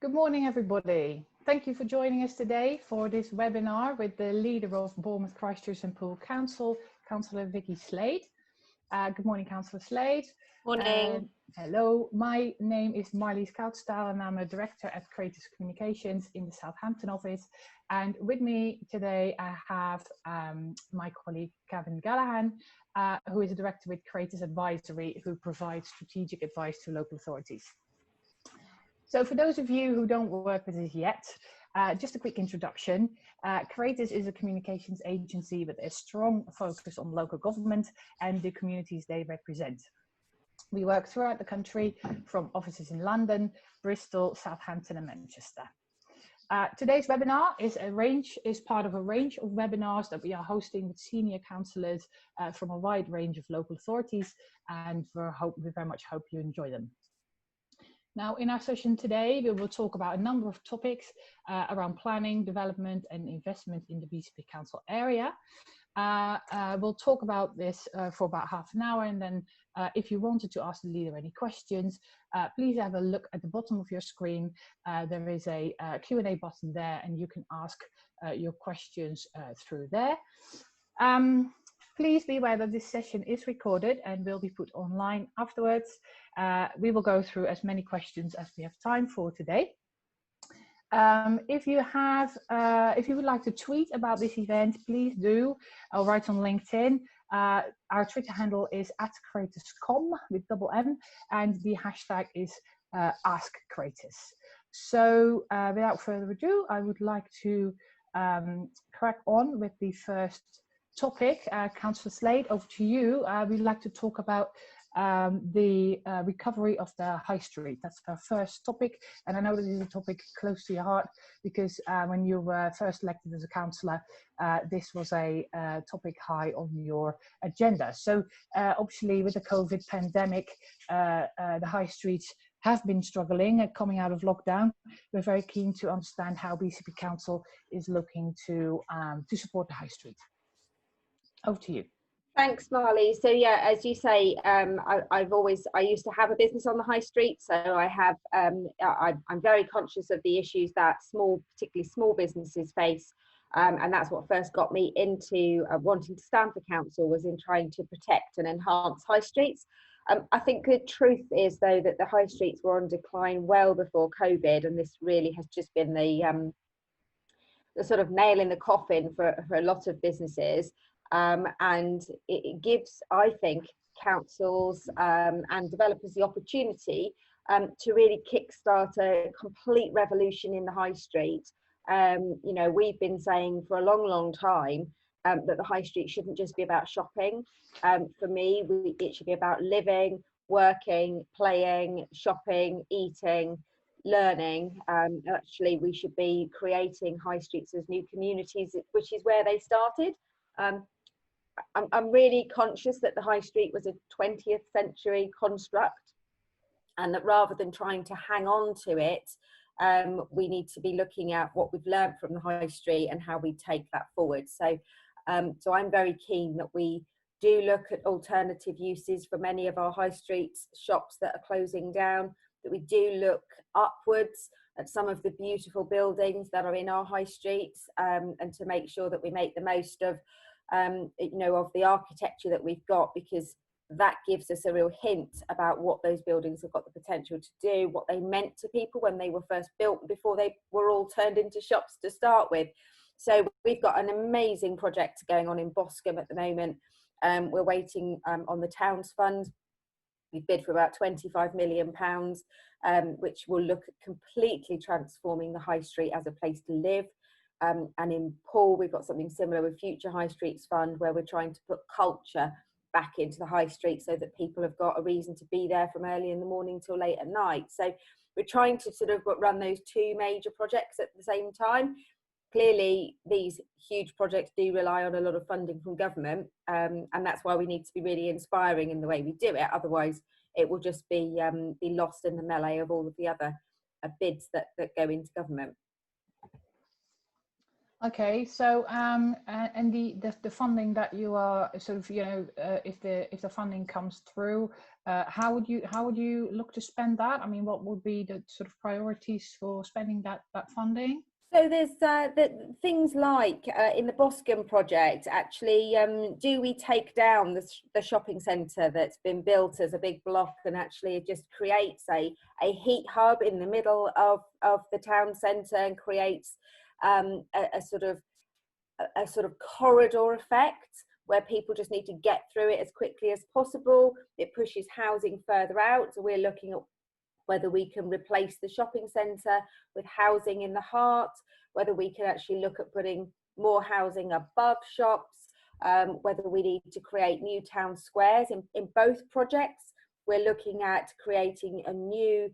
Good morning, everybody. Thank you for joining us today for this webinar with the leader of Bournemouth, Christchurch and Poole Council, Councillor Vikki Slade. Good morning, Councillor Slade. Morning. Hello, my name is Marlies Koudstaal and I'm a director at Creators Communications in the Southampton office. And with me today, I have my colleague, Kevin Gallahan, who is a director with Creators Advisory, who provides strategic advice to local authorities. So for those of you who don't work with us yet, just a quick introduction. Creators is a communications agency with a strong focus on local government and the communities they represent. We work throughout the country from offices in London, Bristol, Southampton and Manchester. Today's webinar is part of a range of webinars that we are hosting with senior councillors from a wide range of local authorities, and we very much hope you enjoy them. Now, in our session today, we will talk about a number of topics around planning, development and investment in the BCP Council area. We'll talk about this for about half an hour, and then if you wanted to ask the leader any questions, please have a look at the bottom of your screen. There is a Q&A button there, and you can ask your questions through there. Please be aware that this session is recorded and will be put online afterwards. We will go through as many questions as we have time for today. If you would like to tweet about this event, please do, or write on LinkedIn. Our Twitter handle is @creatorscom with double M, and the hashtag is #AskCreators. So without further ado, I would like to crack on with the first topic. Councillor Slade, over to you. We'd like to talk about the recovery of the high street. That's our first topic, and I know this is a topic close to your heart because when you were first elected as a councillor, this was a topic high on your agenda. So obviously with the COVID pandemic, the high streets have been struggling coming out of lockdown. We're very keen to understand how BCP Council is looking to support the high street. Over to you. Thanks, Marley. So yeah, as you say, I used to have a business on the high street, so I have I'm very conscious of the issues that particularly small businesses face, and that's what first got me into wanting to stand for council, was in trying to protect and enhance high streets. I think the truth is, though, that the high streets were on decline well before COVID, and this really has just been the sort of nail in the coffin for a lot of businesses. And it gives, I think, councils and developers the opportunity to really kickstart a complete revolution in the high street. You know, we've been saying for a long time that the high street shouldn't just be about shopping. For me, it should be about living, working, playing, shopping, eating, learning. Actually, we should be creating high streets as new communities, which is where they started. I'm really conscious that the high street was a 20th century construct, and that rather than trying to hang on to it, we need to be looking at what we've learned from the high street and how we take that forward. So, so I'm very keen that we do look at alternative uses for many of our high street shops that are closing down, that we do look upwards at some of the beautiful buildings that are in our high streets, and to make sure that we make the most of you know, of the architecture that we've got, because that gives us a real hint about what those buildings have got the potential to do, what they meant to people when they were first built, before they were all turned into shops to start with. So we've got an amazing project going on in Boscombe at the moment. We're waiting on the Towns Fund. We've bid for about £25 million, which will look at completely transforming the high street as a place to live. And in Poole, we've got something similar with Future High Streets Fund, where we're trying to put culture back into the high street so that people have got a reason to be there from early in the morning till late at night. So we're trying to sort of run those two major projects at the same time. Clearly, these huge projects do rely on a lot of funding from government, and that's why we need to be really inspiring in the way we do it. Otherwise, it will just be lost in the melee of all of the other bids that go into government. Okay, so and the funding that you are sort of, if the funding comes through, how would you look to spend that? I mean, what would be the sort of priorities for spending that funding? So there's things like in the Boscombe project, actually, do we take down the shopping centre that's been built as a big block and actually it just creates a heat hub in the middle of the town centre and creates a sort of corridor effect where people just need to get through it as quickly as possible. It pushes housing further out. So we're looking at whether we can replace the shopping centre with housing in the heart, whether we can actually look at putting more housing above shops, whether we need to create new town squares. In both projects, we're looking at creating a new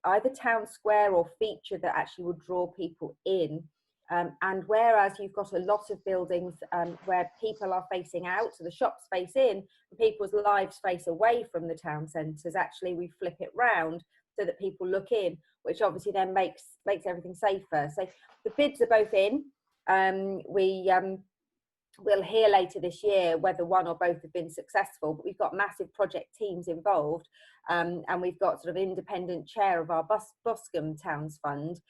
either town square or feature that actually would draw people in. And whereas you've got a lot of buildings where people are facing out, so the shops face in, and people's lives face away from the town centres, actually we flip it round so that people look in, which obviously then makes everything safer. So the bids are both in. We'll hear later this year whether one or both have been successful, but we've got massive project teams involved, and we've got sort of independent chair of our Boscombe Towns Fund,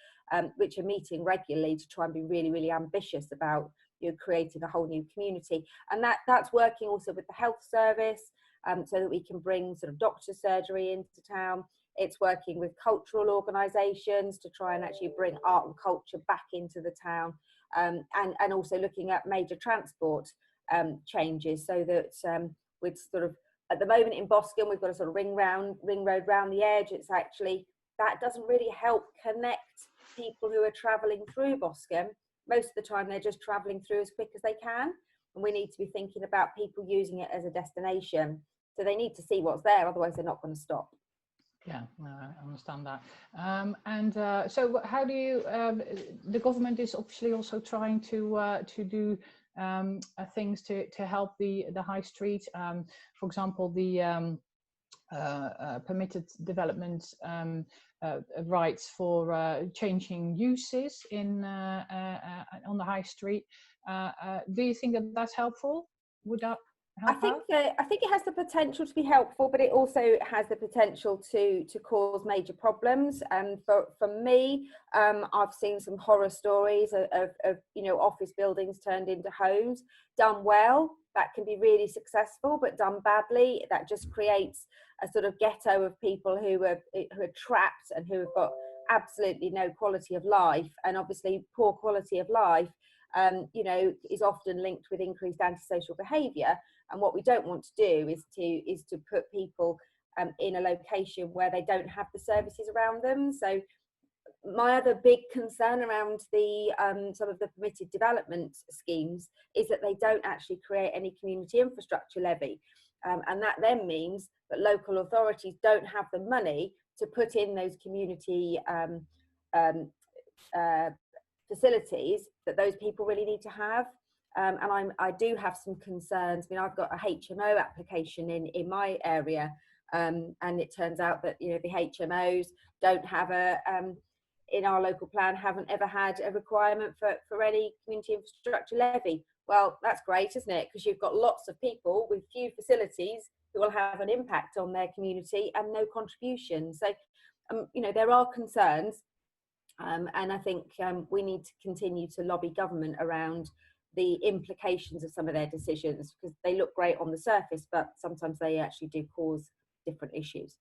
which are meeting regularly to try and be really, really ambitious about creating a whole new community. And that's working also with the health service, so that we can bring sort of doctor surgery into town. It's working with cultural organisations to try and actually bring art and culture back into the town. And also looking at major transport changes, so that with sort of, at the moment in Boscombe, we've got a sort of ring road round the edge. It's actually, that doesn't really help connect people who are travelling through Boscombe. Most of the time they're just travelling through as quick as they can, and we need to be thinking about people using it as a destination. So they need to see what's there, otherwise they're not going to stop. Yeah, no, I understand that. So how do you, the government is obviously also trying to do things to help the high street. For example, the permitted development rights for changing uses in on the high street. Do you think that that's helpful? Would that help out? I think it has the potential to be helpful, but it also has the potential to cause major problems. And for me, I've seen some horror stories of office buildings turned into homes. Done well, that can be really successful, but done badly, that just creates a sort of ghetto of people who are trapped and who have got absolutely no quality of life. And obviously, poor quality of life is often linked with increased antisocial behaviour. And what we don't want to do is to put people in a location where they don't have the services around them. So my other big concern around some of the permitted development schemes is that they don't actually create any community infrastructure levy. And that then means that local authorities don't have the money to put in those community facilities that those people really need to have. And I do have some concerns. I mean, I've got a HMO application in my area, and it turns out that the HMOs don't have in our local plan, haven't ever had a requirement for any community infrastructure levy. Well, that's great, isn't it? Because you've got lots of people with few facilities who will have an impact on their community and no contribution. So, there are concerns, and I think we need to continue to lobby government around the implications of some of their decisions, because they look great on the surface, but sometimes they actually do cause different issues.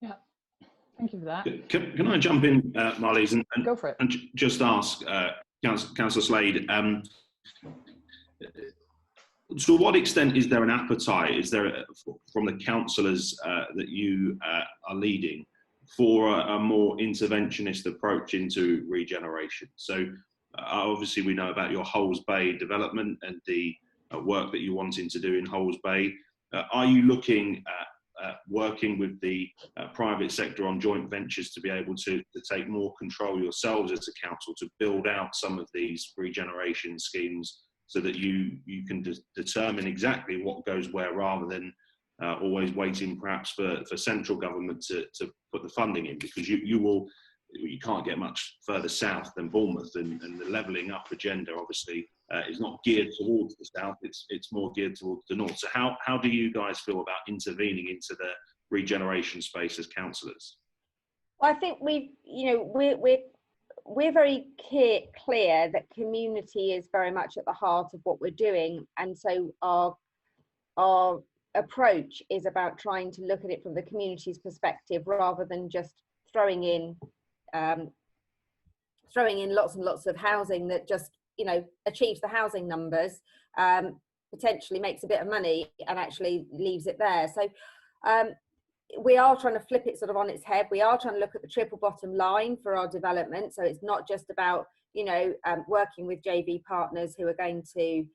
Yeah, thank you for that. Can I jump in, Marlies, and go for it, and just ask Councillor Slade, to what extent is there an appetite, from the councillors that you are leading, for a more interventionist approach into regeneration? So obviously we know about your Holes Bay development and the work that you're wanting to do in Holes Bay. Are you looking at working with the private sector on joint ventures to be able to take more control yourselves as a council to build out some of these regeneration schemes, so that you can determine exactly what goes where, rather than always waiting perhaps for central government to put the funding in? Because you will you can't get much further south than Bournemouth, and the levelling up agenda obviously is not geared towards the south, it's more geared towards the north. So how do you guys feel about intervening into the regeneration space as councillors? Well, I think we're very clear that community is very much at the heart of what we're doing, and so our approach is about trying to look at it from the community's perspective rather than just throwing in lots and lots of housing that just achieves the housing numbers, potentially makes a bit of money and actually leaves it there. So we are trying to flip it sort of on its head. We are trying to look at the triple bottom line for our development. So it's not just about working with JV partners who are going to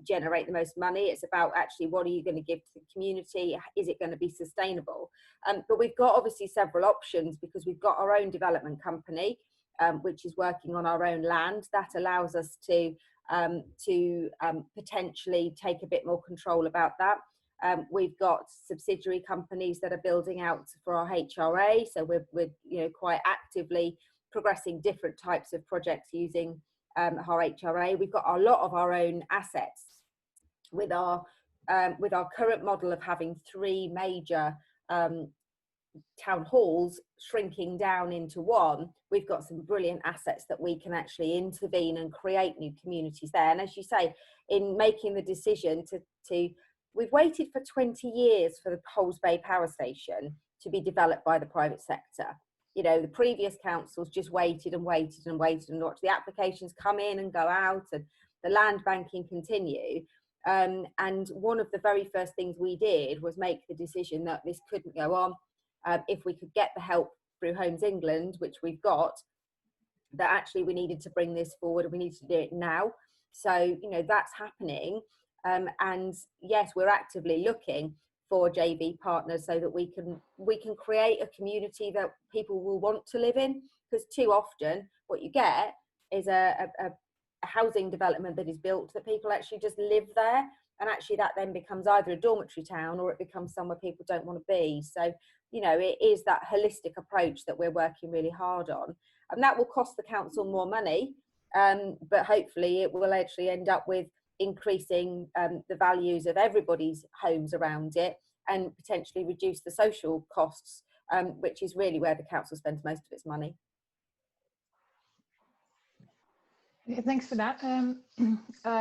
generate the most money. It's about actually what are you going to give to the community? Is it going to be sustainable? But we've got obviously several options because we've got our own development company, which is working on our own land. That allows us to potentially take a bit more control about that. We've got subsidiary companies that are building out for our HRA, so we're quite actively progressing different types of projects using our HRA. We've got a lot of our own assets with our current model of having 3 major town halls shrinking down into one. We've got some brilliant assets that we can actually intervene and create new communities there. And as you say, in making the decision to we've waited for 20 years for the Coles Bay Power Station to be developed by the private sector. The previous councils just waited and waited and waited and watched the applications come in and go out and the land banking continue. And one of the very first things we did was make the decision that this couldn't go on. If we could get the help through Homes England, which we've got, that actually we needed to bring this forward and we need to do it now. So, that's happening. And yes, we're actively looking for JV partners so that we can create a community that people will want to live in, because too often what you get is a housing development that is built that people actually just live there, and actually that then becomes either a dormitory town or it becomes somewhere people don't want to be. So it is that holistic approach that we're working really hard on, and that will cost the council more money, but hopefully it will actually end up with increasing the values of everybody's homes around it and potentially reduce the social costs, which is really where the council spends most of its money. Yeah, thanks for that.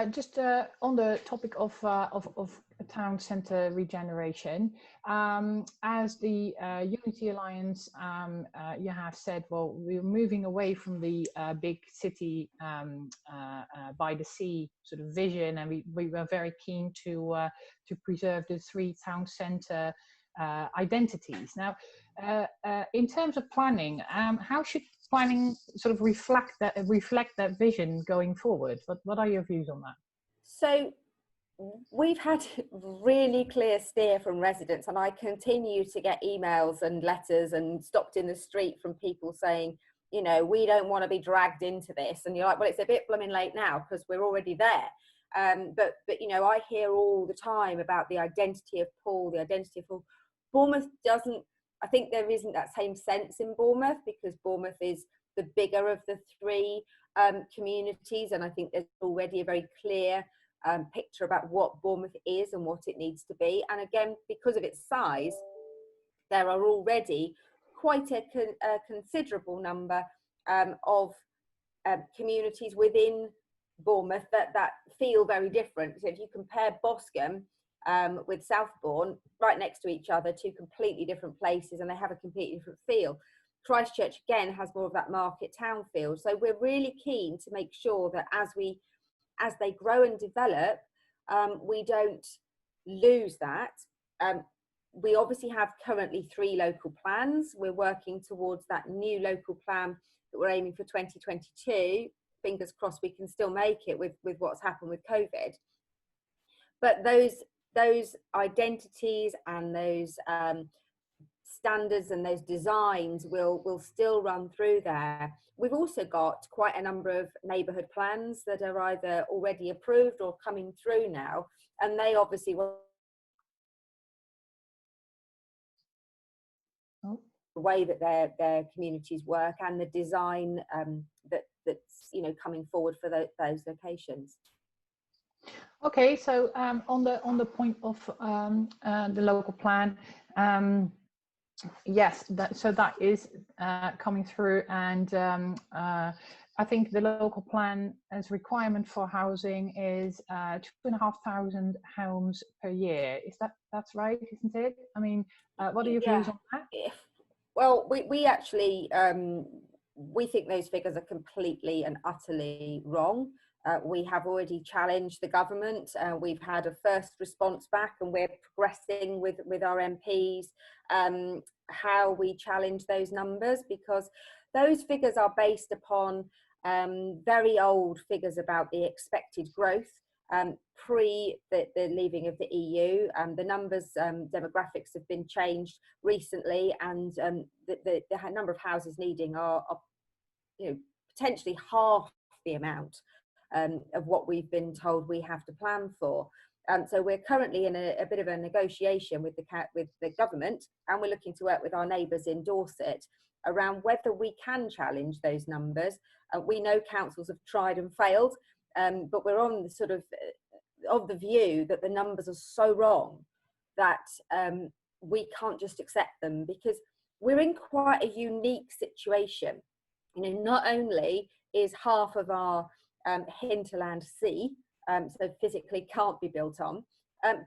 Just on the topic of town centre regeneration, as the Unity Alliance, you have said, well, we're moving away from the big city by the sea sort of vision, and we were very keen to preserve the 3 town centre identities. Now, in terms of planning, how should planning sort of reflect that vision going forward? What are your views on that? So we've had really clear steer from residents, and I continue to get emails and letters and stopped in the street from people saying, we don't want to be dragged into this. And you're like, well, it's a bit blooming late now because we're already there. But I hear all the time about the identity of Paul, the identity of Paul. Bournemouth doesn't, I think there isn't that same sense in Bournemouth because Bournemouth is the bigger of the 3 communities, and I think there's already a very clear picture about what Bournemouth is and what it needs to be. And again, because of its size, there are already quite a considerable number of communities within Bournemouth that feel very different. So if you compare Boscombe with Southbourne, right next to each other, 2 completely different places, and they have a completely different feel. Christchurch again has more of that market town feel. So we're really keen to make sure that as they grow and develop, we don't lose that. We obviously have currently 3 local plans. We're working towards that new local plan that we're aiming for 2022. Fingers crossed we can still make it with what's happened with COVID. But those identities and those standards and those designs will still run through there. We've also got quite a number of neighbourhood plans that are either already approved or coming through now, and they obviously will. Oh, way that their communities work and the design that's coming forward for those locations. Okay, so on the point of the local plan, yes, that is coming through, and I think the local plan as requirement for housing is 2,500 homes per year. That's right, isn't it? I mean, what are your views on that? Well, we actually we think those figures are completely and utterly wrong. We have already challenged the government. We've had a first response back, and we're progressing with our MPs how we challenge those numbers, because those figures are based upon very old figures about the expected growth pre the leaving of the EU. The numbers, demographics have been changed recently, and the number of houses needing are potentially half the amount of what we've been told we have to plan for. So we're currently in a bit of a negotiation with the government, and we're looking to work with our neighbours in Dorset around whether we can challenge those numbers. We know councils have tried and failed, but we're on the sort of the view that the numbers are so wrong that we can't just accept them, because we're in quite a unique situation. Not only is half of our hinterland sea, so physically can't be built on,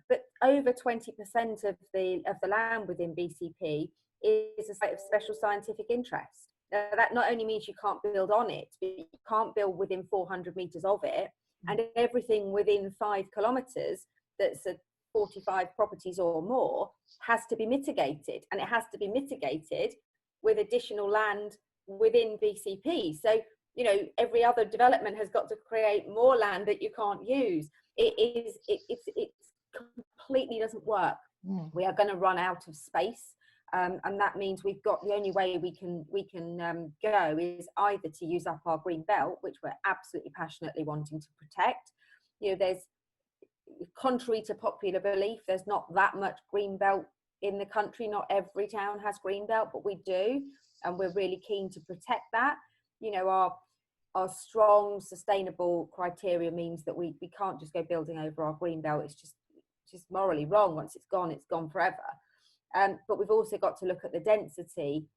but over 20% of the land within BCP is a site of special scientific interest. That not only means you can't build on it, but you can't build within 400 metres of it, and everything within 5 kilometres that's 45 properties or more has to be mitigated, and it has to be mitigated with additional land within BCP. So every other development has got to create more land that you can't use. It completely doesn't work. We are going to run out of space, and that means we've got, the only way we can go is either to use up our green belt, which we're absolutely passionately wanting to protect. There's, contrary to popular belief, there's not that much green belt in the country. Not every town has green belt, but we do, and we're really keen to protect that. Our strong sustainable criteria means that we can't just go building over our green belt. It's just morally wrong. Once it's gone forever. But we've also got to look at the density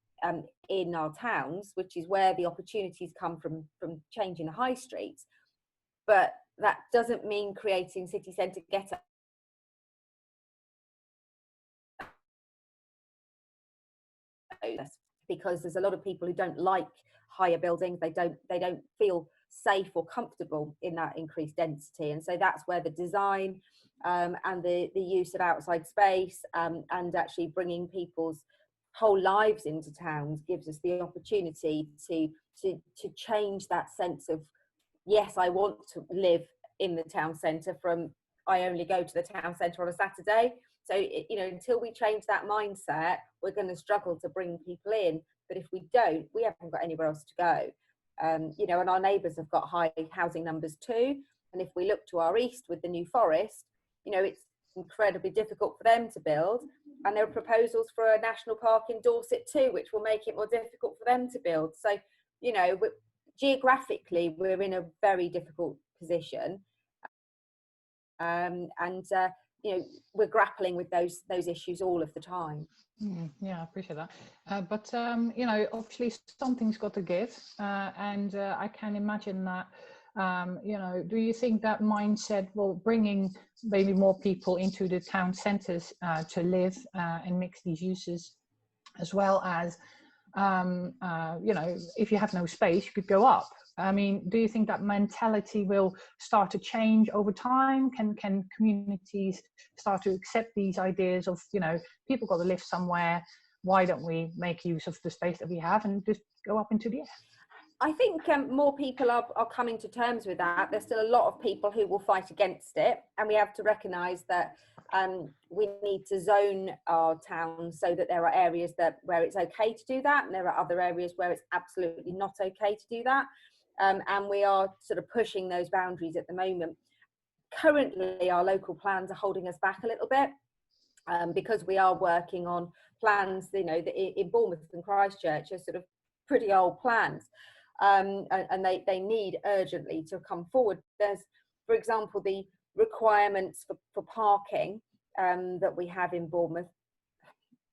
in our towns, which is where the opportunities come from changing the high streets. But that doesn't mean creating city centre ghettos, because there's a lot of people who don't like higher buildings. They don't feel safe or comfortable in that increased density, and so that's where the design and the use of outside space and actually bringing people's whole lives into towns gives us the opportunity to change that sense of, yes, I want to live in the town centre, from I only go to the town centre on a Saturday. So until we change that mindset, we're going to struggle to bring people in. But if we don't, we haven't got anywhere else to go. And our neighbours have got high housing numbers too. And if we look to our east with the New Forest, it's incredibly difficult for them to build. And there are proposals for a national park in Dorset too, which will make it more difficult for them to build. So, geographically, we're in a very difficult position. We're grappling with those issues all of the time. Yeah, I appreciate that. But obviously something's got to give, and I can imagine that. Do you think that mindset will bringing maybe more people into the town centres to live and mix these uses, as well as if you have no space, you could go up? I mean, do you think that mentality will start to change over time? Can communities start to accept these ideas of, people got to live somewhere, why don't we make use of the space that we have and just go up into the air? I think more people are coming to terms with that. There's still a lot of people who will fight against it, and we have to recognise that we need to zone our towns so that there are areas where it's okay to do that, and there are other areas where it's absolutely not okay to do that. And we are sort of pushing those boundaries at the moment. Currently, our local plans are holding us back a little bit. because we are working on plans, you know, in Bournemouth and Christchurch are sort of pretty old plans, and they need urgently to come forward. There's, for example, the requirements for parking that we have in Bournemouth.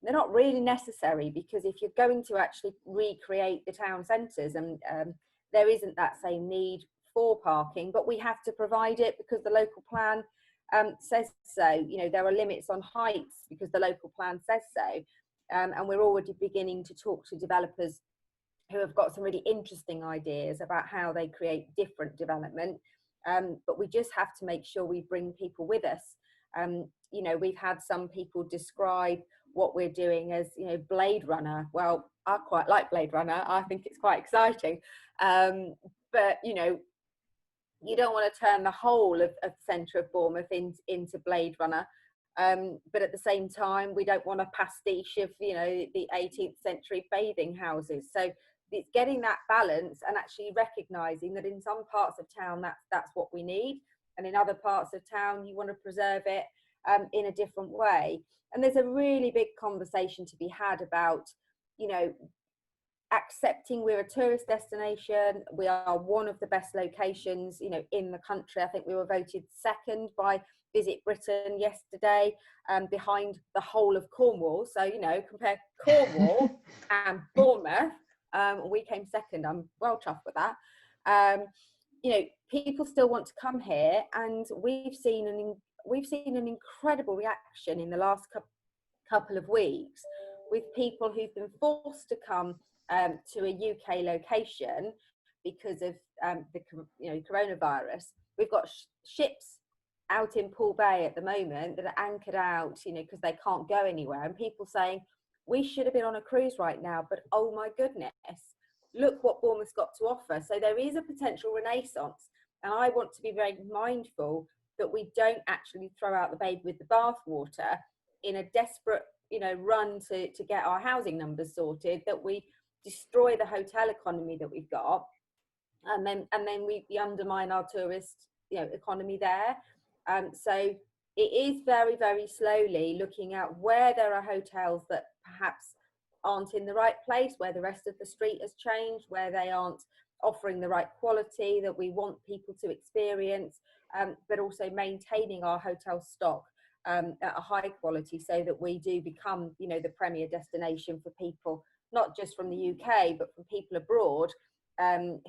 They're not really necessary, because if you're going to actually recreate the town centres, and there isn't that same need for parking, but we have to provide it because the local plan says so. You know, there are limits on heights because the local plan says so, and we're already beginning to talk to developers who have got some really interesting ideas about how they create different development, but we just have to make sure we bring people with us. You know, we've had some people describe what we're doing as, you know, Blade Runner. Well, I quite like Blade Runner. I think it's quite exciting. But, you know, you don't want to turn the whole of the centre of Bournemouth into Blade Runner. But at the same time, we don't want a pastiche of, you know, the 18th century bathing houses. So it's getting that balance and actually recognising that in some parts of town, that's what we need. And in other parts of town, you want to preserve it in a different way. And there's a really big conversation to be had about, you know, accepting we're a tourist destination. We are one of the best locations, you know, in the country. I think we were voted second by Visit Britain yesterday, behind the whole of Cornwall. So, you know, compare Cornwall and Bournemouth, we came second. I'm well chuffed with that. You know, people still want to come here, and we've seen an incredible reaction in the last couple of weeks with people who've been forced to come to a UK location because of the coronavirus. We've got ships out in Poole Bay at the moment that are anchored out, you know, because they can't go anywhere, and people saying we should have been on a cruise right now, but oh my goodness, look what Bournemouth's got to offer. So there is a potential renaissance, and I want to be very mindful that we don't actually throw out the baby with the bathwater in a desperate, you know, run to get our housing numbers sorted, that we destroy the hotel economy that we've got, and then we undermine our tourist, you know, economy there. So it is very, very slowly looking at where there are hotels that perhaps aren't in the right place, where the rest of the street has changed, where they aren't offering the right quality that we want people to experience, but also maintaining our hotel stock at a high quality, so that we do become, you know, the premier destination for people, not just from the UK, but from people abroad,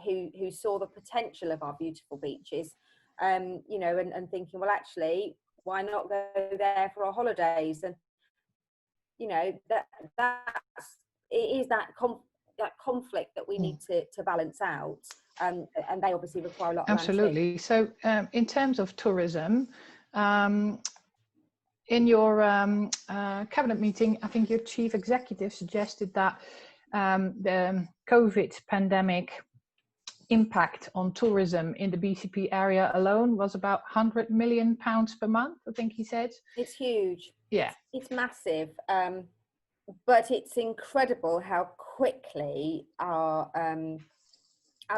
who saw the potential of our beautiful beaches, you know, and thinking, well, actually, why not go there for our holidays? And, you know, it is that conflict that we need to balance out, and they obviously require a lot of absolutely. So in terms of tourism, in your cabinet meeting, I think your chief executive suggested that the COVID pandemic impact on tourism in the BCP area alone was about £100 million per month, I think he said. It's huge. Yeah. It's massive. But it's incredible how quickly our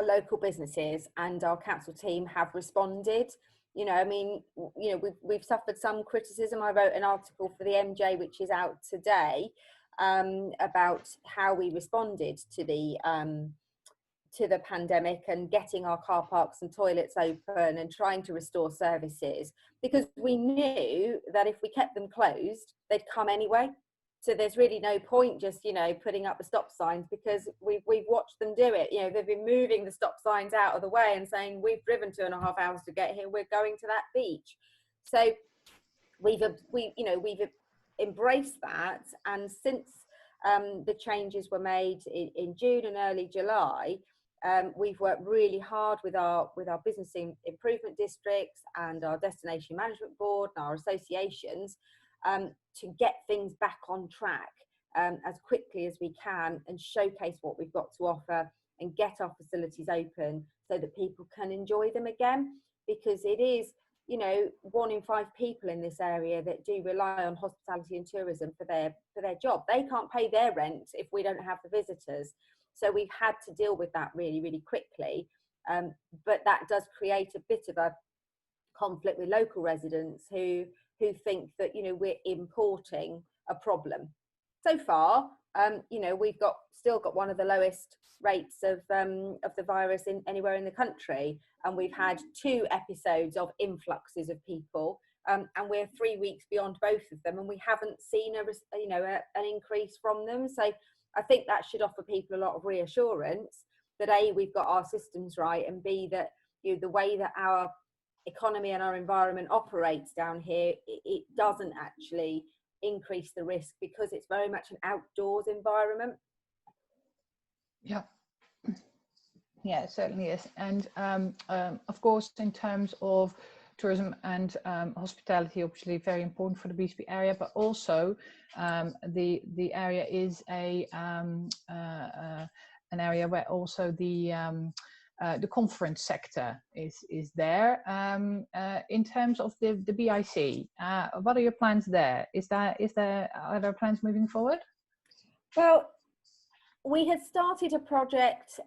local businesses and our council team have responded. You know, I mean, you know, we've suffered some criticism. I wrote an article for the MJ, which is out today, about how we responded to the pandemic and getting our car parks and toilets open and trying to restore services, because we knew that if we kept them closed, they'd come anyway. So there's really no point just, you know, putting up the stop signs, because we've watched them do it. You know, they've been moving the stop signs out of the way and saying, we've driven 2.5 hours to get here, we're going to that beach. So we've embraced that. And since the changes were made in June and early July, we've worked really hard with our business improvement districts and our destination management board and our associations, to get things back on track as quickly as we can, and showcase what we've got to offer and get our facilities open so that people can enjoy them again. Because it is, you know, 1 in 5 people in this area that do rely on hospitality and tourism for their job. They can't pay their rent if we don't have the visitors. So we've had to deal with that really, really quickly. But that does create a bit of a conflict with local residents who who think that, you know, we're importing a problem. So far, you know, we've still got one of the lowest rates of the virus anywhere in the country, and we've had 2 episodes of influxes of people, and we're 3 weeks beyond both of them, and we haven't seen an increase from them. So I think that should offer people a lot of reassurance that A, we've got our systems right, and B, that, you know, the way that our economy and our environment operates down here, it doesn't actually increase the risk because it's very much an outdoors environment. Yeah. Yeah, it certainly is. And of course, in terms of tourism and hospitality, obviously very important for the BCP area, but also the area is an area where also the conference sector is there. In terms of the BIC, what are your plans there? Are there plans moving forward? Well, we had started a project.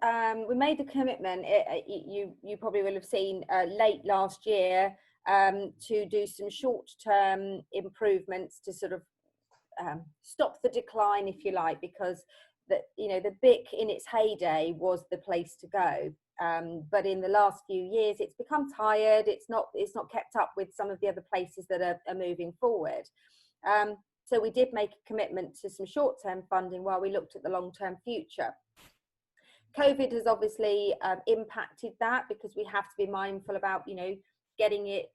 We made the commitment. You probably will have seen late last year to do some short-term improvements to sort of stop the decline, if you like, because the BIC in its heyday was the place to go. But in the last few years, it's become tired. It's not kept up with some of the other places that are moving forward. So we did make a commitment to some short-term funding while we looked at the long-term future. COVID has obviously impacted that, because we have to be mindful about, you know, getting it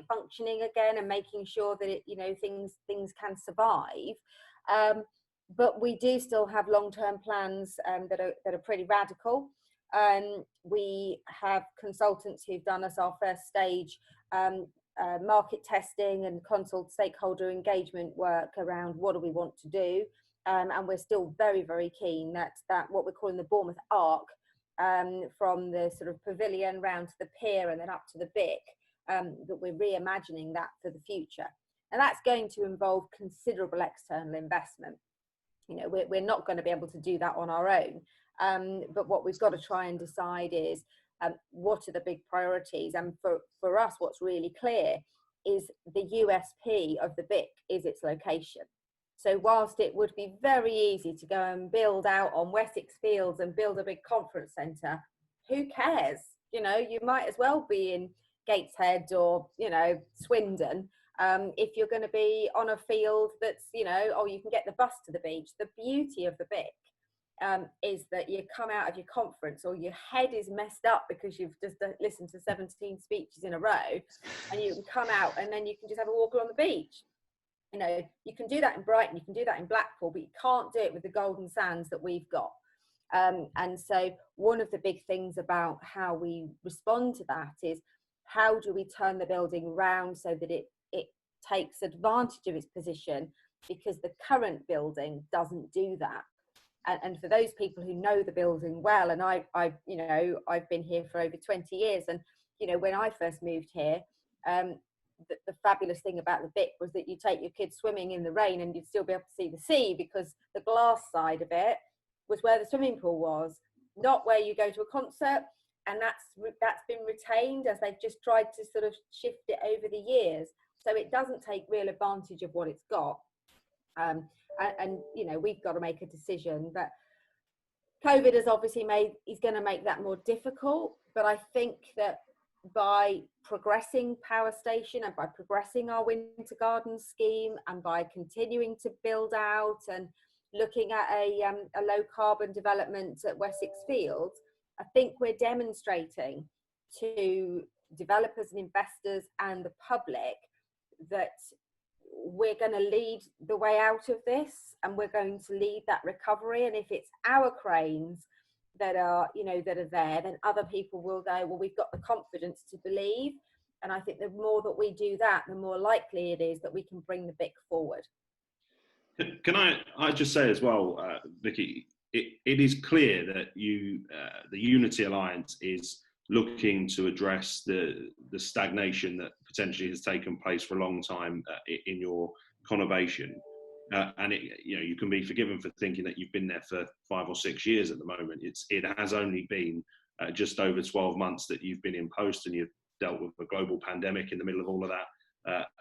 functioning again and making sure that it, you know, things can survive. But we do still have long-term plans that are pretty radical. We have consultants who've done us our first stage market testing and consult stakeholder engagement work around what do we want to do, and we're still very, very keen that what we're calling the Bournemouth Arc, from the sort of pavilion round to the pier and then up to the BIC, that we're reimagining that for the future, and that's going to involve considerable external investment. You know, we're not going to be able to do that on our own, but what we've got to try and decide is what are the big priorities. And for us, what's really clear is the USP of the BIC is its location. So whilst it would be very easy to go and build out on Wessex Fields and build a big conference centre, who cares? You know, you might as well be in Gateshead or, you know, Swindon, if you're going to be on a field that's, you know, or you can get the bus to the beach. The beauty of the BIC is that you come out of your conference, or your head is messed up because you've just listened to 17 speeches in a row, and you can come out and then you can just have a walk along the beach. You know, you can do that in Brighton, you can do that in Blackpool, but you can't do it with the golden sands that we've got. And so one of the big things about how we respond to that is, how do we turn the building round so that it takes advantage of its position, because the current building doesn't do that. And for those people who know the building well, and I've been here for over 20 years, and, you know, when I first moved here, the fabulous thing about the BIC was that you take your kids swimming in the rain and you'd still be able to see the sea, because the glass side of it was where the swimming pool was, not where you go to a concert. And that's been retained, as they've just tried to sort of shift it over the years. So it doesn't take real advantage of what it's got. And you know, we've got to make a decision. But COVID has obviously is going to make that more difficult. But I think that by progressing Power Station and by progressing our Winter Garden scheme and by continuing to build out and looking at a low carbon development at Wessex Fields, I think we're demonstrating to developers and investors and the public that we're going to lead the way out of this, and we're going to lead that recovery. And if it's our cranes that are there, then other people will go, well, we've got the confidence to believe. And I think the more that we do that, the more likely it is that we can bring the BIC forward. Can I just say as well, Vikki, it is clear that the Unity Alliance is looking to address the stagnation that potentially has taken place for a long time in your conurbation. And you can be forgiven for thinking that you've been there for 5 or 6 years at the moment. It has only been just over 12 months that you've been in post, and you've dealt with a global pandemic in the middle of all of that.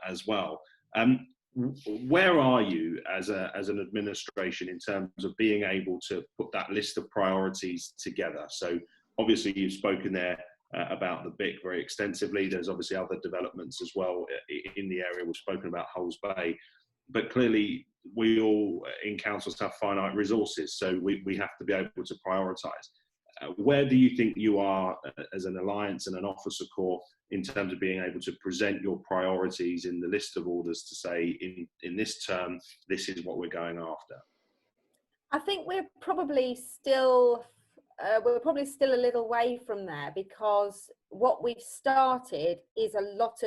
as well. Where are you as an administration in terms of being able to put that list of priorities together? So obviously you've spoken there about the BIC very extensively. There's obviously other developments as well in the area. We've spoken about Hulls Bay, but clearly we all in councils have finite resources, so we have to be able to prioritise. Where do you think you are as an alliance and an officer corps in terms of being able to present your priorities in the list of orders to say in this term, this is what we're going after? I think we're probably still a little way from there, because what we've started is a lot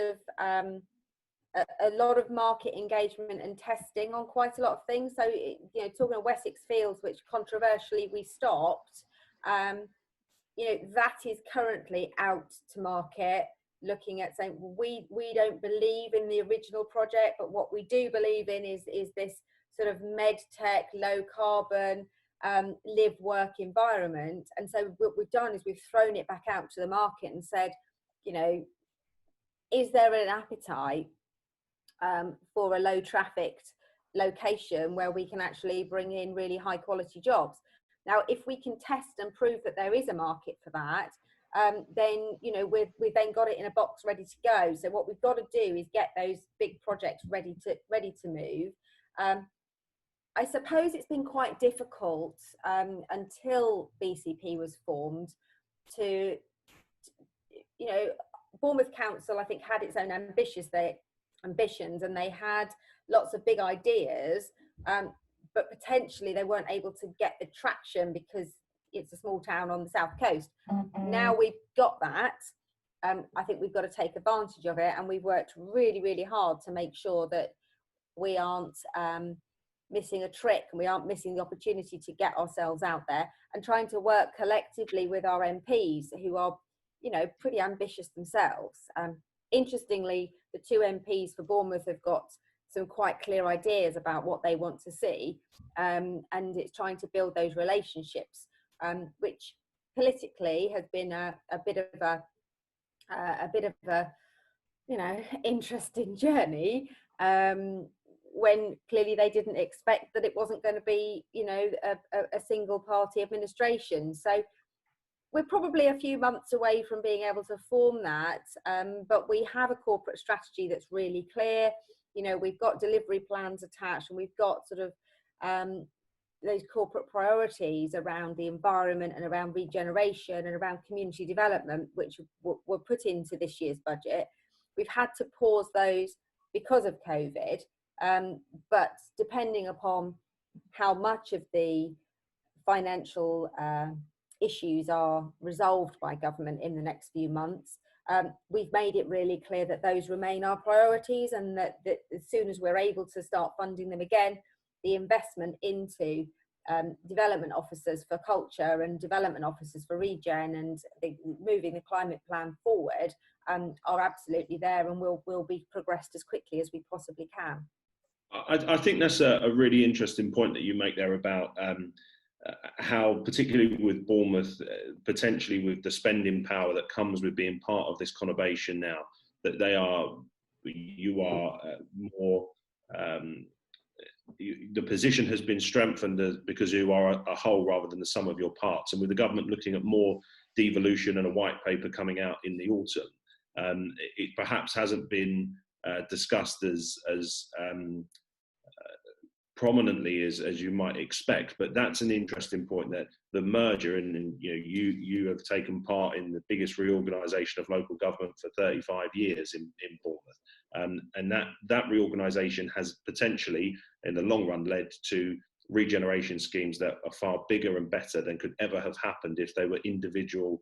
of market engagement and testing on quite a lot of things. So, you know, talking of Wessex Fields, which controversially we stopped, you know, that is currently out to market, looking at saying we don't believe in the original project, but what we do believe in is this sort of med tech, low carbon, live work environment. And so what we've done is we've thrown it back out to the market and said, you know, is there an appetite for a low trafficked location where we can actually bring in really high quality jobs? Now, if we can test and prove that there is a market for that, then, you know, we've then got it in a box ready to go. So what we've got to do is get those big projects ready to move. I suppose it's been quite difficult until BCP was formed to, you know, Bournemouth Council, I think, had its own ambitions, and they had lots of big ideas, but potentially they weren't able to get the traction because it's a small town on the south coast. Now we've got that. I think we've got to take advantage of it, and we've worked really, really hard to make sure that we aren't missing a trick, and we aren't missing the opportunity to get ourselves out there and trying to work collectively with our MPs, who are, you know, pretty ambitious themselves. Interestingly, the two MPs for Bournemouth have got some quite clear ideas about what they want to see, and it's trying to build those relationships, which politically has been a bit of a you know, interesting journey, when clearly they didn't expect that it wasn't going to be, you know, a single party administration. So we're probably a few months away from being able to form that, but we have a corporate strategy that's really clear. You know, we've got delivery plans attached, and we've got sort of those corporate priorities around the environment and around regeneration and around community development, which were put into this year's budget. We've had to pause those because of COVID, but depending upon how much of the financial issues are resolved by government in the next few months, we've made it really clear that those remain our priorities, and that as soon as we're able to start funding them again, the investment into development officers for culture and development officers for regen and moving the climate plan forward are absolutely there, and will be progressed as quickly as we possibly can. I think that's a really interesting point that you make there about how, particularly with Bournemouth, potentially with the spending power that comes with being part of this conurbation now, that you are more, the position has been strengthened because you are a whole rather than the sum of your parts. And with the government looking at more devolution and a white paper coming out in the autumn, it perhaps hasn't been discussed as prominently as you might expect, but that's an interesting point, that the merger, and you know, you have taken part in the biggest reorganisation of local government for 35 years in Bournemouth, and that reorganisation has potentially in the long run led to regeneration schemes that are far bigger and better than could ever have happened if they were individual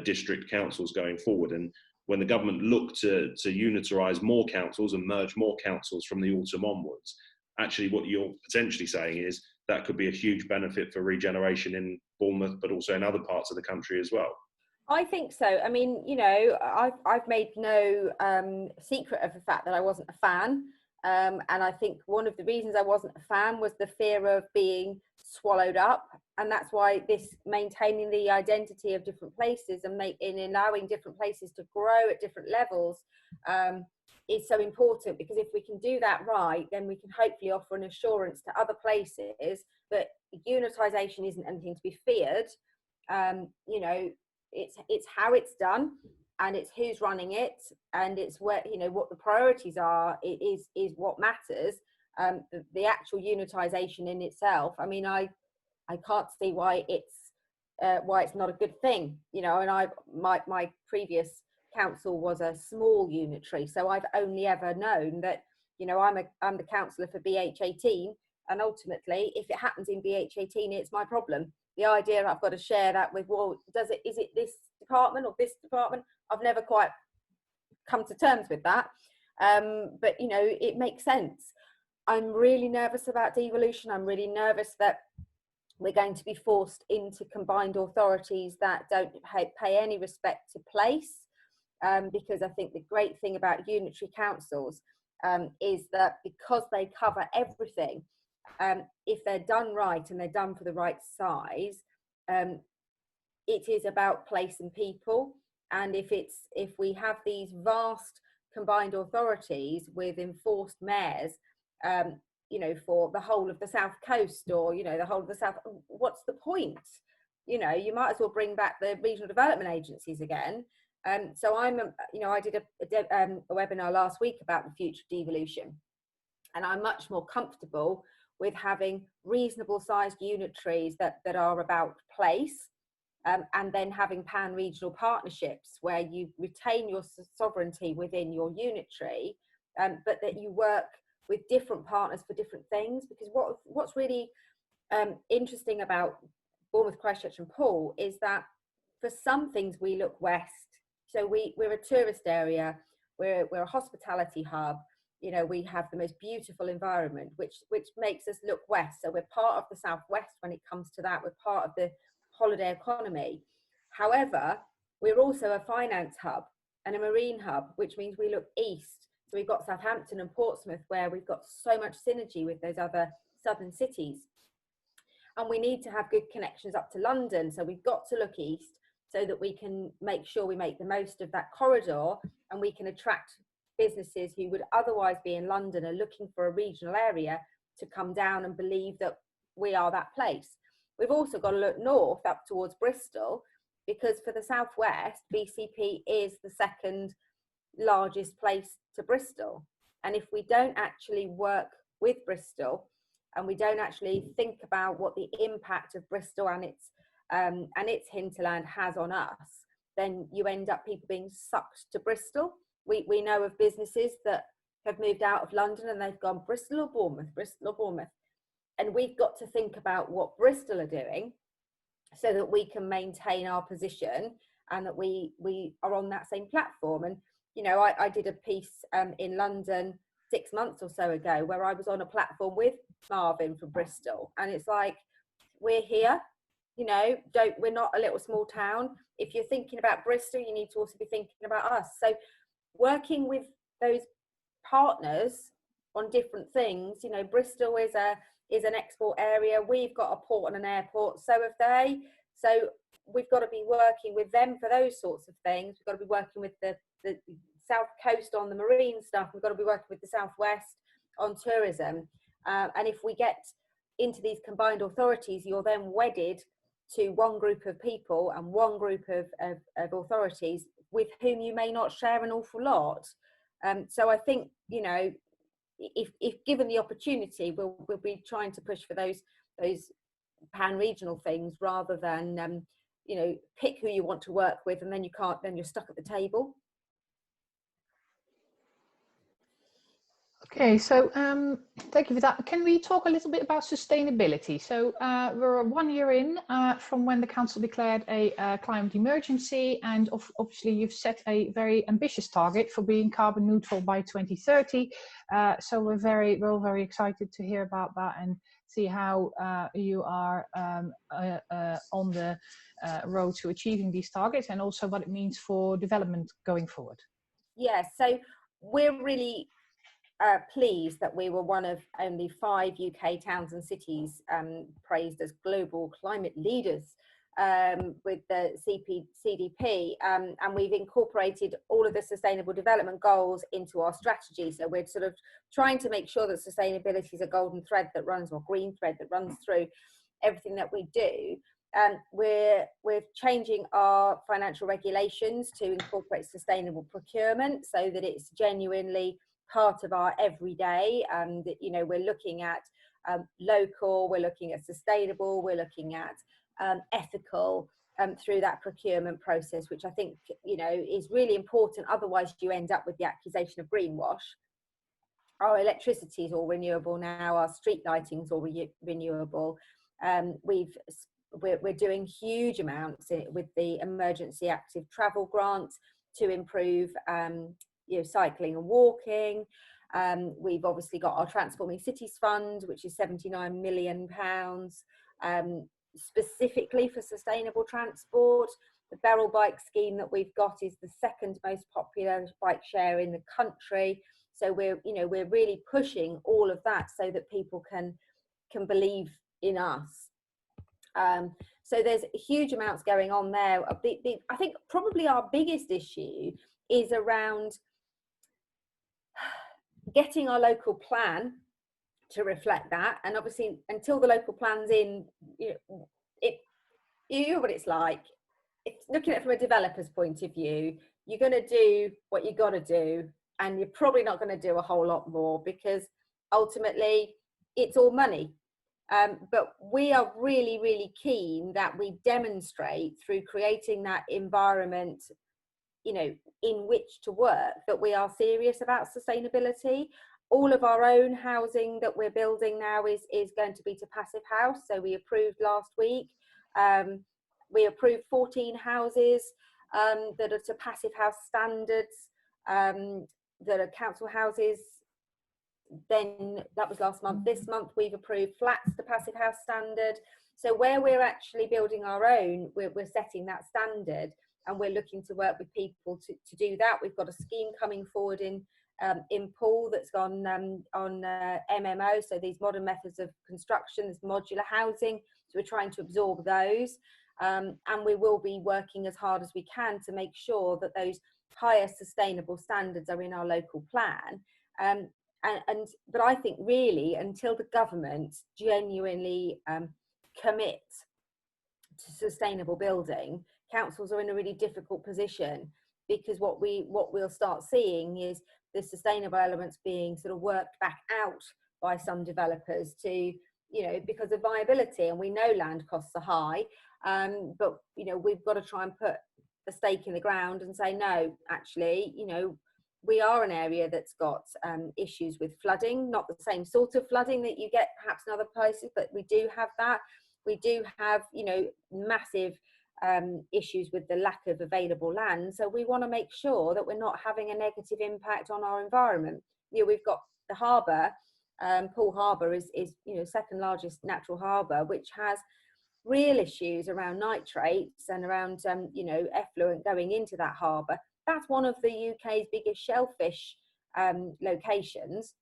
district councils going forward. And when the government looked to unitarise more councils and merge more councils from the autumn onwards, actually what you're potentially saying is that could be a huge benefit for regeneration in Bournemouth, but also in other parts of the country as well. I think so. I mean, you know, I've made no secret of the fact that I wasn't a fan. And I think one of the reasons I wasn't a fan was the fear of being swallowed up. And that's why this maintaining the identity of different places and allowing different places to grow at different levels is so important, because if we can do that right, then we can hopefully offer an assurance to other places that unitisation isn't anything to be feared. You know, it's how it's done, and it's who's running it, and it's where, you know, what the priorities are is what matters. The actual unitisation in itself, I mean, I can't see why it's not a good thing, you know. And my previous council was a small unitary, so I've only ever known that, you know, I'm the councillor for BH18, and ultimately if it happens in BH18, it's my problem. The idea I've got to share that with, well, is it this department or this department? I've never quite come to terms with that, but you know, it makes sense. I'm really nervous about devolution. I'm really nervous that we're going to be forced into combined authorities that don't pay any respect to place, because I think the great thing about unitary councils is that because they cover everything, if they're done right and they're done for the right size, it is about place and people. And if we have these vast combined authorities with enforced mayors, you know, for the whole of the South Coast, or, you know, the whole of the South, what's the point? You know, you might as well bring back the regional development agencies again. So you know, I did a webinar last week about the future of devolution, and I'm much more comfortable with having reasonable sized unitaries that are about place, and then having pan-regional partnerships where you retain your sovereignty within your unitary, but that you work with different partners for different things. Because what's really interesting about Bournemouth, Christchurch and Poole is that for some things we look west. So we're a tourist area, we're a hospitality hub, you know, we have the most beautiful environment, which makes us look west. So we're part of the southwest when it comes to that. We're part of the holiday economy. However, we're also a finance hub and a marine hub, which means we look east. So we've got Southampton and Portsmouth, where we've got so much synergy with those other southern cities. And we need to have good connections up to London. So we've got to look east so that we can make sure we make the most of that corridor, and we can attract businesses who would otherwise be in London and looking for a regional area to come down and believe that we are that place. We've also got to look north up towards Bristol, because for the southwest, BCP is the second largest place to Bristol. And if we don't actually work with Bristol, and we don't actually think about what the impact of Bristol and its hinterland has on us, then you end up people being sucked to Bristol. We know of businesses that have moved out of London and they've gone Bristol or Bournemouth, Bristol or Bournemouth. And we've got to think about what Bristol are doing so that we can maintain our position and that we are on that same platform. And, you know, I did a piece in London 6 months or so ago where I was on a platform with Marvin from Bristol. And it's like, we're here, you know, we're not a little small town. If you're thinking about Bristol, you need to also be thinking about us. So working with those partners on different things, you know, Bristol is an export area. We've got a port and an airport, so have they. So we've got to be working with them for those sorts of things. We've got to be working with the South Coast on the marine stuff. We've got to be working with the Southwest on tourism. And if we get into these combined authorities, you're then wedded to one group of people and one group of authorities with whom you may not share an awful lot. So I think, you know, if given the opportunity, we'll be trying to push for those pan-regional things rather than, you know, pick who you want to work with and then you can't, then you're stuck at the table. Okay, so thank you for that. Can we talk a little bit about sustainability? So we're 1 year in from when the council declared a climate emergency, and obviously you've set a very ambitious target for being carbon neutral by 2030. So we're all very excited to hear about that and see how you are on the road to achieving these targets, and also what it means for development going forward. Yeah, so we're really pleased that we were one of only 5 UK towns and cities praised as global climate leaders with the CDP, and we've incorporated all of the sustainable development goals into our strategy. So we're sort of trying to make sure that sustainability is a golden thread that runs, or green thread that runs through everything that we do. We're changing our financial regulations to incorporate sustainable procurement so that it's genuinely part of our everyday. And you know, we're looking at local, we're looking at sustainable, we're looking at ethical through that procurement process, which I think, you know, is really important. Otherwise you end up with the accusation of greenwash. Our electricity is all renewable now, our street lighting is all renewable. We're doing huge amounts with the emergency active travel grant to improve you know, cycling and walking. We've obviously got our Transforming Cities Fund, which is £79 million specifically for sustainable transport. The Beryl bike scheme that we've got is the second most popular bike share in the country. So we're really pushing all of that so that people can believe in us. So there's huge amounts going on there. I think probably our biggest issue is around getting our local plan to reflect that. And obviously, until the local plan's in, you know what it's like. It's looking at it from a developer's point of view. You're going to do what you got to do, and you're probably not going to do a whole lot more, because ultimately it's all money. But we are really, really keen that we demonstrate through creating that environment, you know, in which to work, that we are serious about sustainability. All of our own housing that we're building now is going to be to Passive House. So we approved last week. We approved 14 houses that are to Passive House standards, that are council houses. Then that was last month. This month we've approved flats to Passive House standard. So where we're actually building our own, we're setting that standard, and we're looking to work with people to do that. We've got a scheme coming forward in Poole that's gone on MMO, so these modern methods of construction, this modular housing. So we're trying to absorb those, and we will be working as hard as we can to make sure that those higher sustainable standards are in our local plan. But I think really, until the government genuinely commit to sustainable building, councils are in a really difficult position, because what we'll start seeing is the sustainable elements being sort of worked back out by some developers to, you know, because of viability. And we know land costs are high, but you know, we've got to try and put a stake in the ground and say, no, actually, you know, we are an area that's got issues with flooding, not the same sort of flooding that you get perhaps in other places, but we do have that. We do have, you know, massive issues with the lack of available land. So we want to make sure that we're not having a negative impact on our environment. You know, we've got the harbour, Poole Harbour is you know, second largest natural harbour, which has real issues around nitrates and around you know, effluent going into that harbour. That's one of the UK's biggest shellfish locations,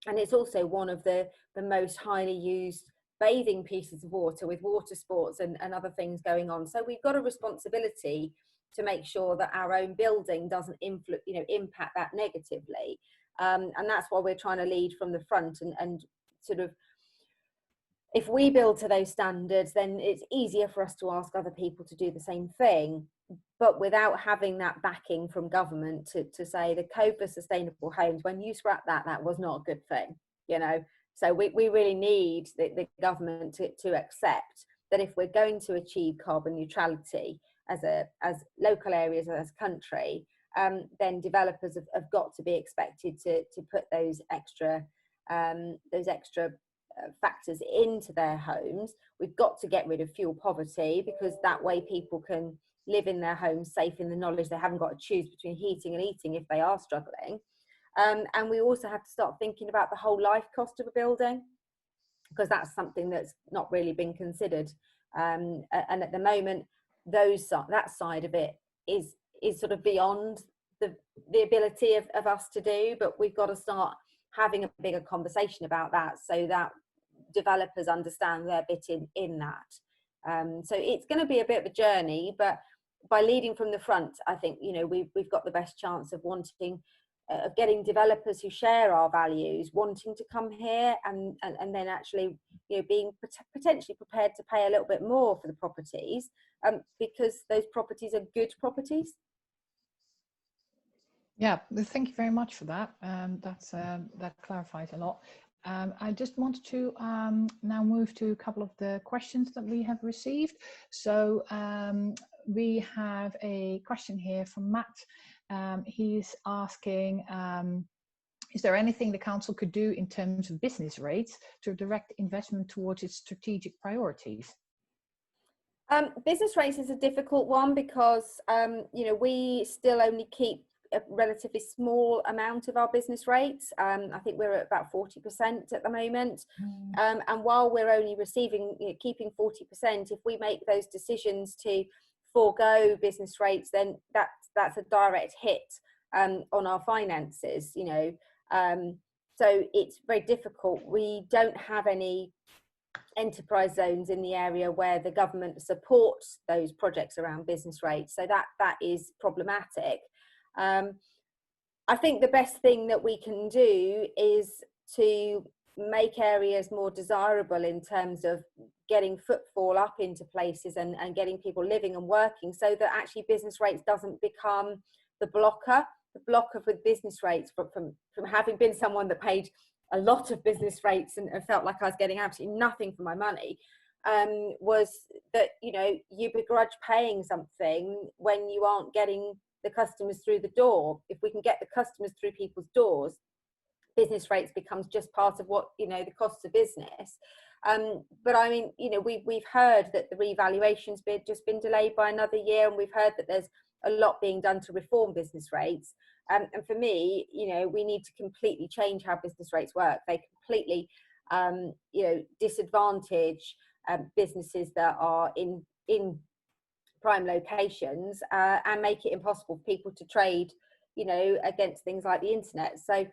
and it's also one of the most highly used bathing pieces of water, with water sports and other things going on. So we've got a responsibility to make sure that our own building doesn't impact that negatively, and that's why we're trying to lead from the front and sort of, if we build to those standards, then it's easier for us to ask other people to do the same thing, but without having that backing from government to say the Code for Sustainable Homes, when you scrap that, that was not a good thing, you know. So we really need the government to accept that if we're going to achieve carbon neutrality as local areas, as a country, then developers have got to be expected to put those extra factors into their homes. We've got to get rid of fuel poverty, because that way people can live in their homes safe in the knowledge they haven't got to choose between heating and eating if they are struggling. And we also have to start thinking about the whole life cost of a building, because that's something that's not really been considered. And at the moment, that side of it is sort of beyond the ability of us to do, but we've got to start having a bigger conversation about that, so that developers understand their bit in that. So it's going to be a bit of a journey, but by leading from the front, I think, you know, we've got the best chance of of getting developers who share our values wanting to come here, and then actually, you know, being potentially prepared to pay a little bit more for the properties, because those properties are good properties. Yeah, thank you very much for that. That clarifies a lot. I just wanted to now move to a couple of the questions that we have received. So we have a question here from Matt. He's asking, is there anything the council could do in terms of business rates to direct investment towards its strategic priorities? Business rates is a difficult one because, you know, we still only keep a relatively small amount of our business rates. I think we're at about 40% at the moment. And while we're only receiving, you know, keeping 40%, if we make those decisions to forego business rates, then that's a direct hit on our finances, you know. So it's very difficult. We don't have any enterprise zones in the area where the government supports those projects around business rates, so that is problematic. I think the best thing that we can do is to make areas more desirable in terms of getting footfall up into places and getting people living and working, so that actually business rates doesn't become the blocker. The blocker with business rates, from having been someone that paid a lot of business rates and felt like I was getting absolutely nothing for my money, was that, you know, you begrudge paying something when you aren't getting the customers through the door. If we can get the customers through people's doors, business rates becomes just part of what, you know, the costs of business. But I mean, you know, we've heard that the revaluation's just been delayed by another year, and we've heard that there's a lot being done to reform business rates. And for me, you know, we need to completely change how business rates work. They completely, you know, disadvantage businesses that are in prime locations, and make it impossible for people to trade, you know, against things like the internet. So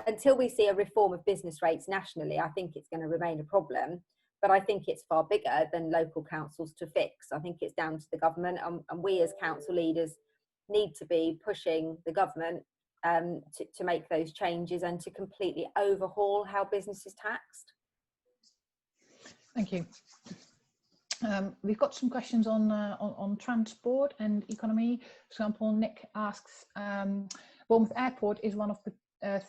until we see a reform of business rates nationally, I think it's going to remain a problem. But I think it's far bigger than local councils to fix. I think it's down to the government, and we as council leaders need to be pushing the government to make those changes and to completely overhaul how business is taxed. Thank you. We've got some questions on transport and economy. For example, Nick asks, Bournemouth Airport is one of the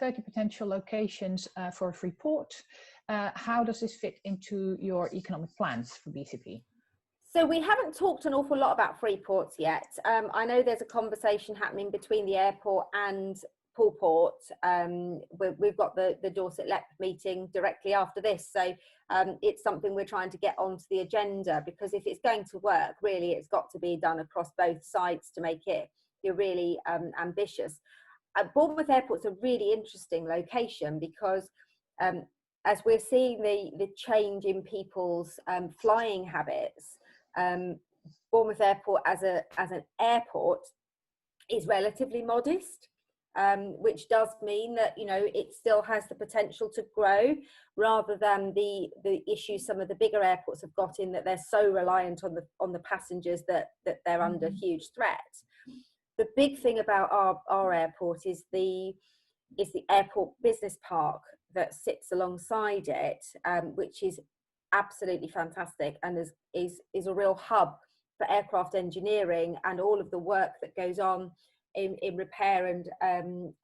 30 potential locations for a free port. How does this fit into your economic plans for BCP? So we haven't talked an awful lot about free ports yet. I know there's a conversation happening between the airport and Poole Port. We've got the Dorset LEP meeting directly after this. So it's something we're trying to get onto the agenda, because if it's going to work, really, it's got to be done across both sides to make it really ambitious. Bournemouth Airport's a really interesting location because as we're seeing the change in people's flying habits, Bournemouth Airport as an airport is relatively modest, which does mean that, you know, it still has the potential to grow, rather than the issues some of the bigger airports have got, in that they're so reliant on the passengers that they're under huge threat. The big thing about our airport is the airport business park that sits alongside it, which is absolutely fantastic, and is a real hub for aircraft engineering and all of the work that goes on in repair and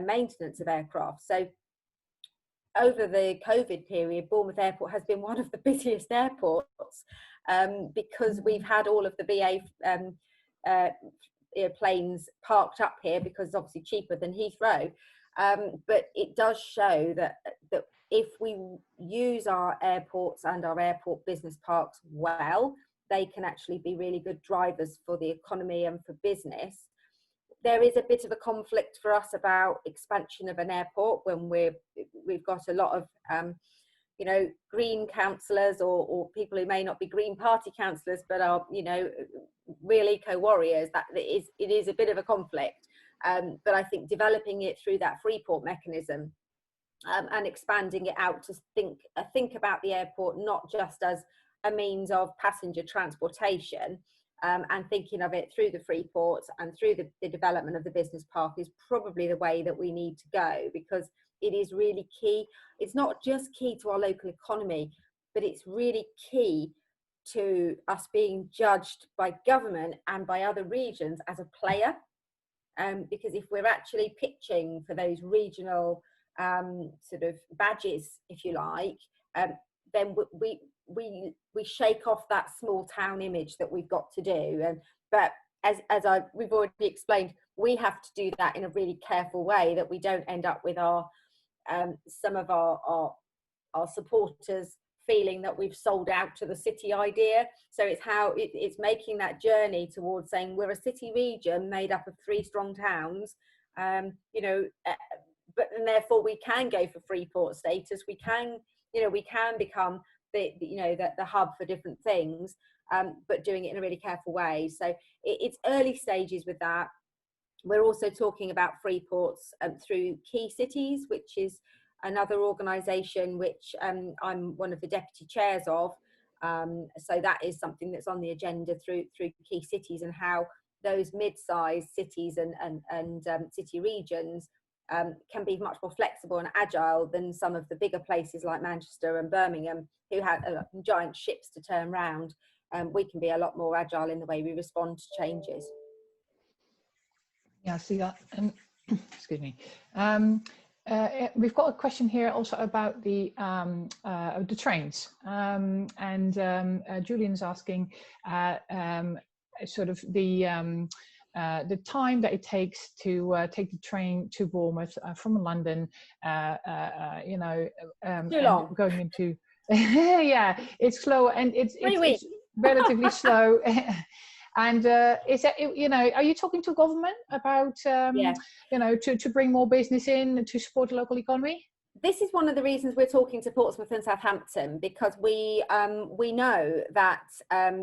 maintenance of aircraft. So over the COVID period, Bournemouth Airport has been one of the busiest airports, because we've had all of the BA planes parked up here, because it's obviously cheaper than Heathrow. But it does show that if we use our airports and our airport business parks well, they can actually be really good drivers for the economy and for business. There is a bit of a conflict for us about expansion of an airport when we've got a lot of you know, green councillors or people who may not be Green Party councillors but are, you know, real eco-warriors. It is a bit of a conflict, but I think developing it through that free port mechanism and expanding it out to think about the airport not just as a means of passenger transportation, and thinking of it through the free ports and through the development of the business park is probably the way that we need to go, because it is really key. It's not just key to our local economy, but it's really key to us being judged by government and by other regions as a player. Because if we're actually pitching for those regional sort of badges, if you like, then we shake off that small town image that we've got to do. But as we've already explained, we have to do that in a really careful way, that we don't end up with our some of our supporters feeling that we've sold out to the city idea. So it's making that journey towards saying we're a city region made up of 3 strong towns, and therefore we can go for free port status. We can become the hub for different things, but doing it in a really careful way. So it's early stages with that. We're also talking about free ports through key cities, which is another organisation which I'm one of the deputy chairs of. So that is something that's on the agenda through key cities, and how those mid-sized cities and city regions can be much more flexible and agile than some of the bigger places like Manchester and Birmingham, who have giant ships to turn around. We can be a lot more agile in the way we respond to changes. Yeah, see that. Excuse me. We've got a question here also about the trains, and Julian's asking sort of the time that it takes to take the train to Bournemouth from London. Too long. Going into yeah, it's slow, and it's relatively slow. And is that, are you talking to government about, to bring more business in to support the local economy? This is one of the reasons we're talking to Portsmouth and Southampton, because we know that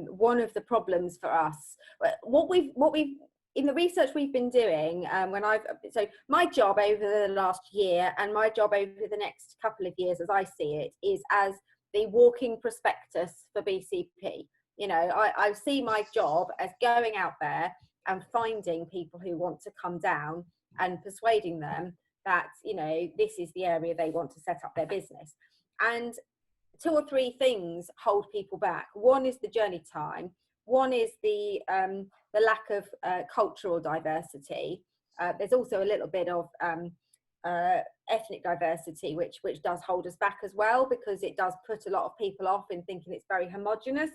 one of the problems for us, what we've in the research we've been doing, so my job over the last year and my job over the next couple of years, as I see it, is as the walking prospectus for BCP. I see my job as going out there and finding people who want to come down and persuading them that, this is the area they want to set up their business. And 2 or 3 things hold people back. One is the journey time. One is the lack of cultural diversity. There's also a little bit of ethnic diversity, which does hold us back as well, because it does put a lot of people off in thinking it's very homogenous.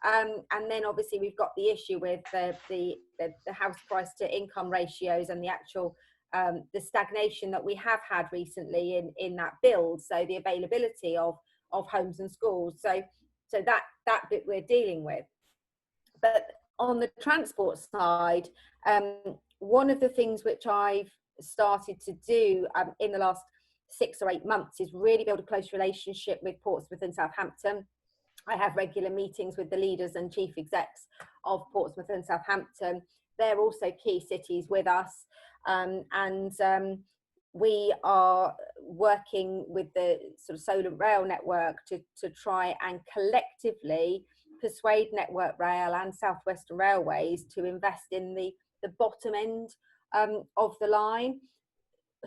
And then obviously we've got the issue with the house price to income ratios and the actual the stagnation that we have had recently in that build. So the availability of homes and schools. So that bit we're dealing with. But on the transport side, one of the things which I've started to do in the last 6 or 8 months is really build a close relationship with Portsmouth and Southampton. I have regular meetings with the leaders and chief execs of Portsmouth and Southampton. They're also key cities with us, and we are working with the sort of Solent Rail network to try and collectively persuade Network Rail and South Western Railways to invest in the bottom end of the line.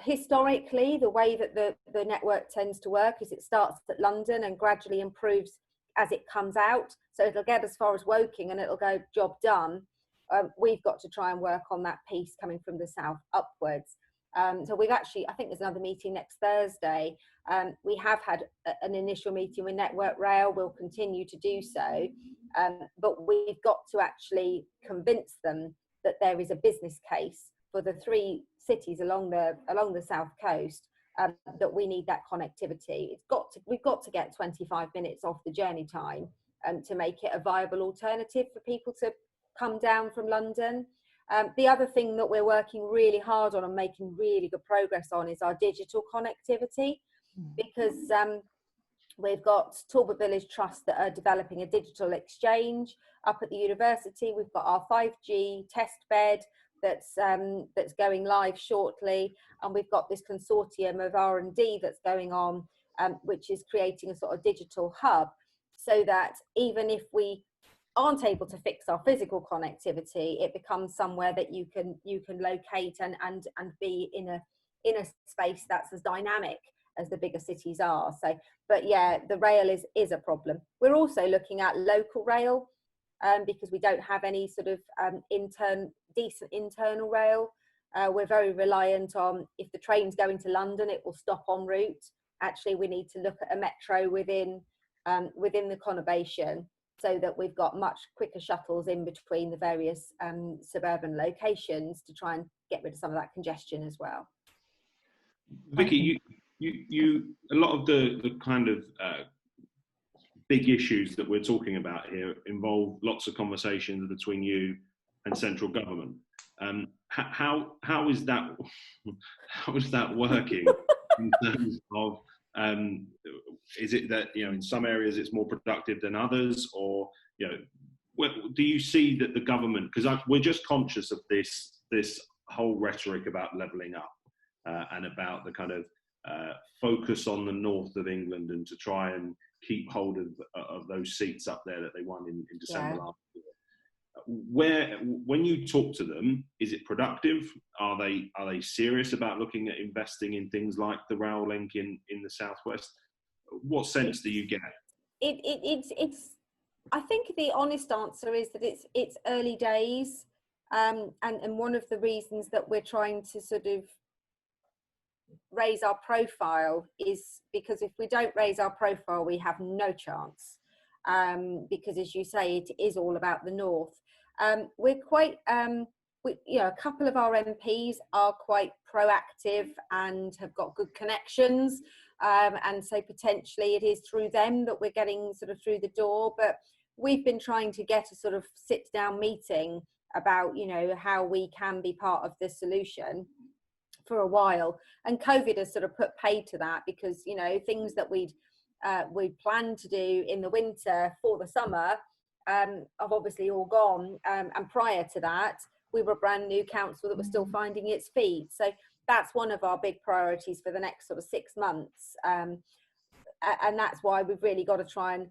Historically, the way that the network tends to work is it starts at London and gradually improves as it comes out. So it'll get as far as Woking and it'll go job done. We've got to try and work on that piece coming from the south upwards. So we've actually, I think there's another meeting next Thursday. We have had an initial meeting with Network Rail. We'll continue to do so. But we've got to actually convince them that there is a business case for the 3 cities along the south coast, that we need that connectivity. We've got to get 25 minutes off the journey time to make it a viable alternative for people to come down from London. The other thing that we're working really hard on and making really good progress on is our digital connectivity, because we've got Talbot Village Trust that are developing a digital exchange up at the university. We've got our 5G test bed that's going live shortly, and we've got this consortium of R&D that's going on, which is creating a sort of digital hub. so that even if we aren't able to fix our physical connectivity, it becomes somewhere that you can locate and be in a space that's as dynamic as the bigger cities are. So, but yeah, the rail is a problem. We're also looking at local rail, because we don't have any sort of decent internal rail. We're very reliant on, if the train's going to London, it will stop en route. Actually, we need to look at a metro within the conurbation, so that we've got much quicker shuttles in between the various suburban locations to try and get rid of some of that congestion as well. Vikki, you a lot of the kind of big issues that we're talking about here involve lots of conversations between you and central government. How is that working in terms of, is it that, you know, in some areas it's more productive than others, or, you know, do you see that the government, because we're just conscious of this whole rhetoric about levelling up and about the kind of focus on the north of England and to try and keep hold of those seats up there that they won in December last year. When you talk to them, is it productive? Are they serious about looking at investing in things like the rail link in the southwest? What sense do you get? It's I think the honest answer is that it's early days, and one of the reasons that we're trying to sort of raise our profile is because if we don't raise our profile, we have no chance, because, as you say, it is all about the north. We're quite, you know, a couple of our MPs are quite proactive and have got good connections, and so potentially it is through them that we're getting sort of through the door. But we've been trying to get a sort of sit-down meeting about, you know, how we can be part of the solution for a while, and COVID has sort of put paid to that, because, you know, things that we'd planned to do in the winter for the summer have obviously all gone, and prior to that we were a brand new council that was still finding its feet. So that's one of our big priorities for the next sort of 6 months, and that's why we've really got to try and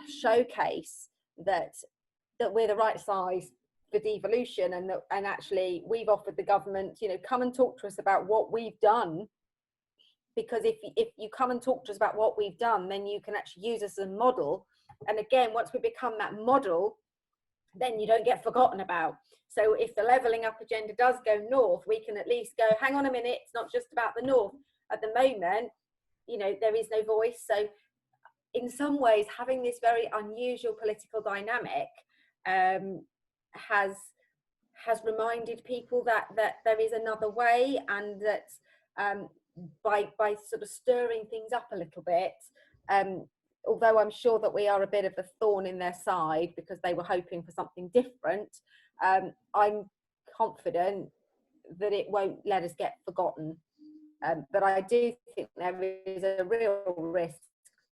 showcase that we're the right size for devolution, and actually we've offered the government, you know, come and talk to us about what we've done, because if you come and talk to us about what we've done, then you can actually use us as a model, and again, once we become that model, then you don't get forgotten about. So if the levelling up agenda does go north, we can at least go, hang on a minute, it's not just about the north. At the moment, you know, there is no voice. So in some ways, having this very unusual political dynamic has reminded people that there is another way, and that by sort of stirring things up a little bit, although I'm sure that we are a bit of a thorn in their side because they were hoping for something different, I'm confident that it won't let us get forgotten. But I do think there is a real risk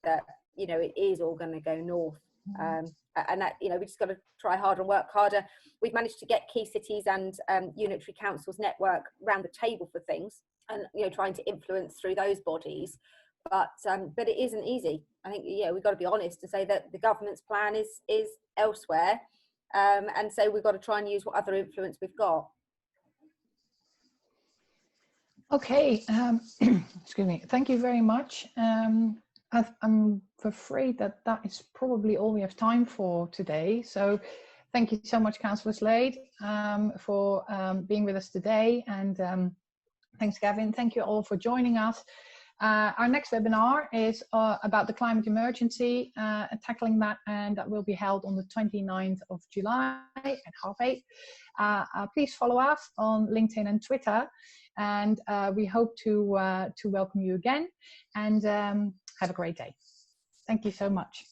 that, you know, it is all going to go north. And that, you know, we just got to try harder and work harder. We've managed to get key cities and unitary councils network round the table for things, and, you know, trying to influence through those bodies. But it isn't easy. I think, yeah, we've got to be honest to say that the government's plan is elsewhere, and so we've got to try and use what other influence we've got. Okay, excuse me. Thank you very much. I'm afraid that is probably all we have time for today. So thank you so much, Cllr Slade, for being with us today. And thanks, Gavin. Thank you all for joining us. Our next webinar is about the climate emergency, tackling that, and that will be held on the 29th of July at 8:30. Please follow us on LinkedIn and Twitter, and we hope to welcome you again, and have a great day. Thank you so much.